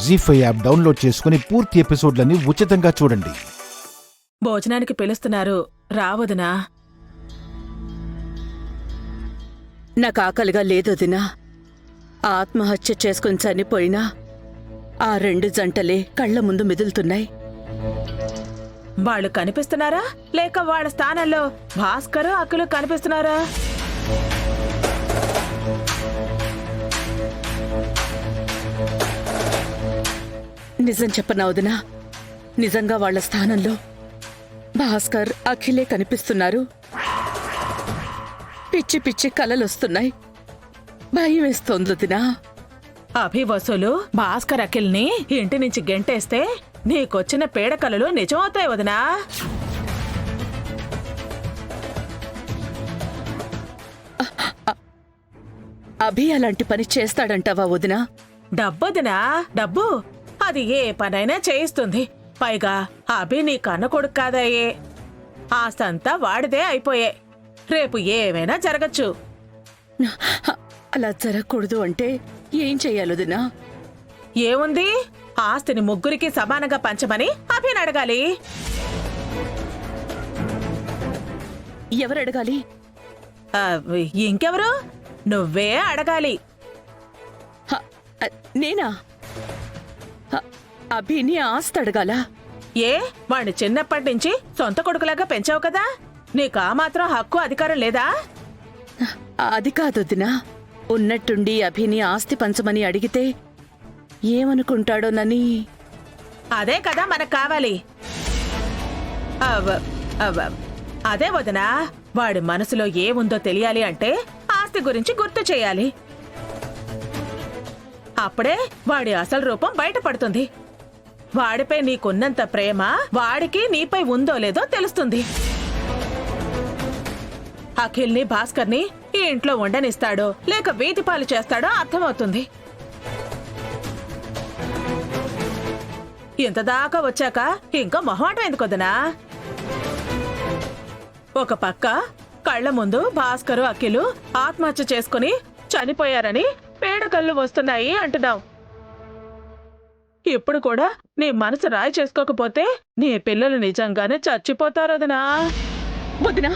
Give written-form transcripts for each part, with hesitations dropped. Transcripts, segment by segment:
జీ5 app download చేసుకుని పూర్తి ఎపిసోడ్లని ఉచితంగా చూడండి. భోజనానికి పిలుస్తున్నారు, రావదునా? నాకు ఆకలిగా లేదొదినా. ఆత్మహత్య చేసుకుని చనిపోయినా ఆ 2 జంటలే కళ్ల ముందు మెదులుతున్నాయి. వాళ్ళు కనిపిస్తున్నారా లేక వాళ్ళ స్థానంలో భాస్కర్ అఖిలు కనిపిస్తున్నారా? నిజం చెప్పనా వదినా, నిజంగా వాళ్ళ స్థానంలో భాస్కర్ అఖిలే కనిపిస్తున్నారు. పిచ్చి పిచ్చి కలలొస్తున్నాయి. భయం వేస్తోంది వదినా. అభివసులు భాస్కర్ అఖిల్ని ఇంటి నుంచి గెంటేస్తే నీకొచ్చిన పీడకలలు నిజమవుతాయి వదినా. అభి అలాంటి పని చేస్తాడంటావా వదినా? డబ్బొదినా, డబ్బు అది ఏ పనైనా చేయిస్తుంది. పైగా అభి నీ కన్న కొడుకు కాదయ్యే. ఆస్తంతా వాడిదే అయిపోయే. రేపు ఏమైనా జరగచ్చు. అలా జరగకూడదు అంటే ఏం చెయ్యాలొదినా? ఏముంది, ఆస్తిని ముగ్గురికి సమానంగా పంచమని అభిని అడగాలి. ఎవరడగాలి? ఇంకెవరు? నువ్వే అడగాలి. నేనా? అభిని ఆస్తి అడగాలా? ఏ, వాణ్ణి చిన్నప్పటి నుంచి సొంత కొడుకులాగా పెంచావు కదా, నీకు ఆ మాత్రం హక్కు అధికారం లేదా? అది కాదొదినా. ఉన్నట్టుండి అభిని ఆస్తి పంచమని అడిగితే ఏమనుకుంటాడోనని. అదే కదా మనకు కావాలి. అదే వదినా, వాడి మనసులో ఏముందో తెలియాలి అంటే ఆస్తి గురించి గుర్తు చేయాలి. అప్పుడే వాడి అసలు రూపం బయటపడుతుంది. వాడిపై నీకున్నంత ప్రేమ వాడికి నీపై ఉందో లేదో తెలుస్తుంది. అఖిల్ని భాస్కర్ని ఈ ఇంట్లో ఉండనిస్తాడో లేక వీధి పాలు చేస్తాడో అర్థమవుతుంది. ఇంతదాకా వచ్చాక ఇంకా మొహమాటం ఎందుకొద్దనా? ఒక పక్క కళ్ల ముందు భాస్కరు అఖిలు ఆత్మహత్య చేసుకుని చనిపోయారని పేడకళ్ళు వస్తున్నాయి అంటున్నావు. ఇప్పుడు కూడా నీ మనసు రాయి చేసుకోకపోతే నీ పిల్లలు నిజంగానే చచ్చిపోతారదనా? వదినా,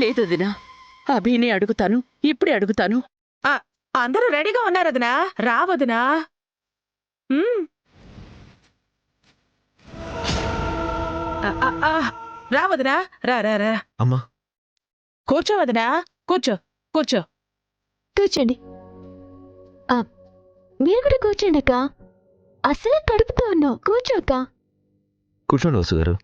లేదొదినా. అభిని అడుగుతాను, ఇప్పుడే అడుగుతాను. అందరూ రెడీగా ఉన్నారదనా? రావదునా? రావదునా? రా రా రా. అమ్మా, కూర్చోవదనా, కూర్చో కూర్చో. కూర్చోండి. మీరు కూడా కూర్చోండి అక్క. అసలే కడుపుతో ఉన్నావు, కూర్చోక. కూర్చోండి వసు గారు.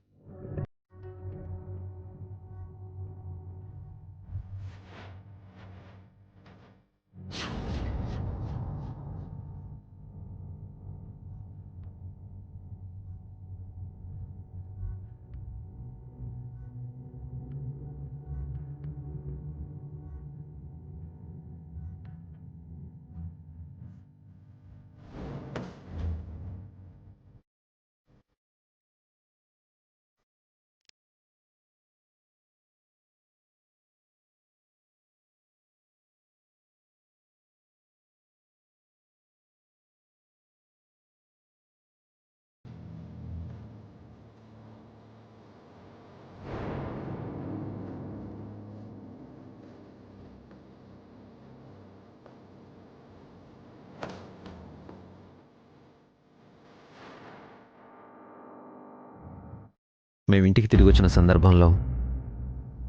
మేమింటికి తిరిగి వచ్చిన సందర్భంలో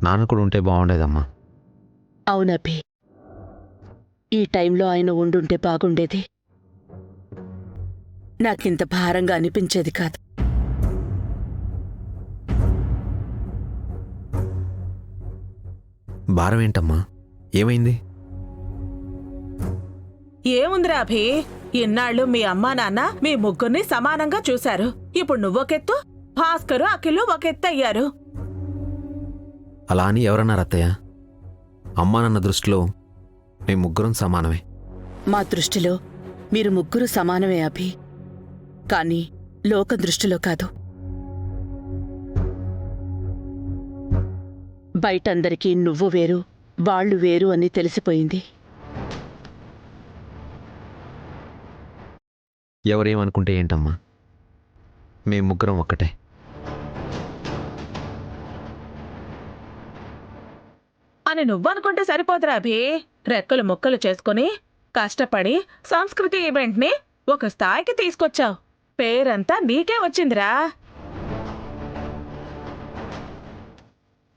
నాన్న కూడా ఉంటే బాగుండేదమ్మా. అవునబ్బి, ఈ టైంలో ఆయన ఉండుంటే బాగుండేది. నాకింత భారంగా అనిపించేది కాదు. భారం ఏంటమ్మా? ఏమైంది? ఏముందిరా అభి, ఇన్నాళ్ళు మీ అమ్మా నాన్న మీ ముగ్గురిని సమానంగా చూశారు. ఇప్పుడు నువ్వొకెత్తు, భాస్కరు అఖిలు ఒకెత్తు అయ్యారు. అలా అని ఎవరన్నారు అత్తయ్య? అమ్మా నాన్న దృష్టిలో మేము ముగ్గురం సమానమే. మా దృష్టిలో మీరు ముగ్గురు సమానమే అభి, కానీ లోక దృష్టిలో కాదు. బయటందరికీ నువ్వు వేరు, వాళ్ళు వేరు అని తెలిసిపోయింది. ఎవరేమనుకుంటే ఏంటమ్మా, మేము ముగ్గురం ఒక్కటే. అని నువ్వనుకుంటే సరిపోదురా అభి. రెక్కలు ముక్కలు చేసుకుని కష్టపడి సంస్కృతి ఈవెంట్ని ఒక స్థాయికి తీసుకొచ్చావు. పేరంతా నీకే వచ్చిందిరా.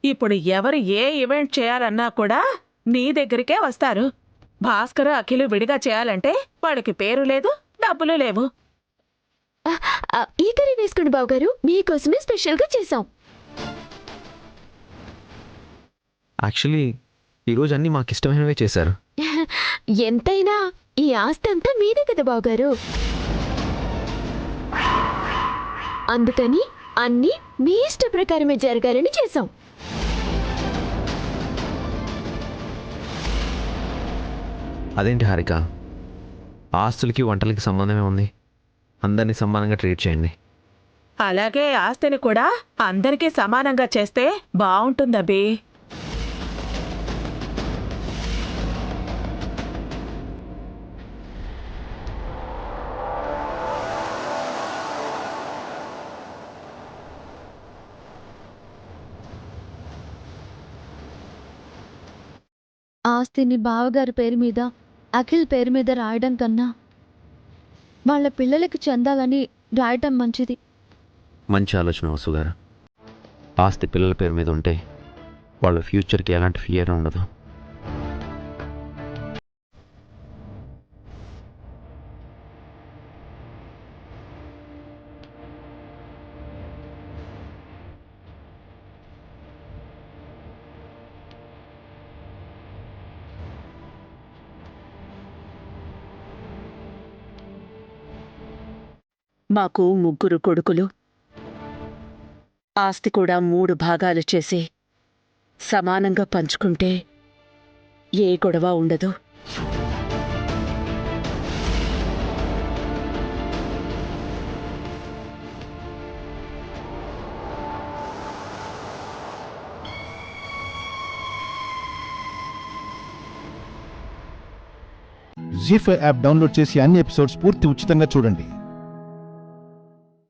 ఇప్పుడు ఎవరు ఏ ఈవెంట్ చేయాలన్నా కూడా నీ దగ్గరికే వస్తారు. భాస్కర్ అఖిలు విడిగా చేయాలంటే వాడికి పేరు లేదు, డబ్బులు లేవు. ఈ కర్రీ వేసుకోండి బావగారు, మీకోసమే స్పెషల్గా చేసాం. యాక్చువల్లీ ఈరోజు అన్నీ మాకు ఇష్టమైనవే చేశారు. ఎంతైనా ఈ ఆస్తి అంతా మీదే కదా బావగారు, అందుకని అన్నీ మీ ఇష్ట ప్రకారమే జరగాలని చేసాం. అదేంటి హారిక, ఆస్తులకి వంటలకి సంబంధమే ఉంది. అందరినీ సమానంగా ట్రీట్ చేయండి. అలాగే ఆస్తిని కూడా అందరికీ సమానంగా చేస్తే బావుంటుందబ్బి. ఆస్తిని బావగారి పేరు మీద, అఖిల్ పేరు మీద రాయడం కన్నా వాళ్ళ పిల్లలకి చెందాలని రాయటం మంచిది. మంచి ఆలోచన వసు గారు. ఆస్తి పిల్లల పేరు మీద ఉంటే వాళ్ళ ఫ్యూచర్కి ఎలాంటి ఫియర్ ఉండదు. మాకు ముగ్గురు కొడుకులు. ఆస్తి కూడా 3 భాగాలు చేసి సమానంగా పంచుకుంటే ఏ గొడవ ఉండదు. జీ5 యాప్ డౌన్లోడ్ చేసి అన్ని ఎపిసోడ్స్ పూర్తి ఉచితంగా చూడండి.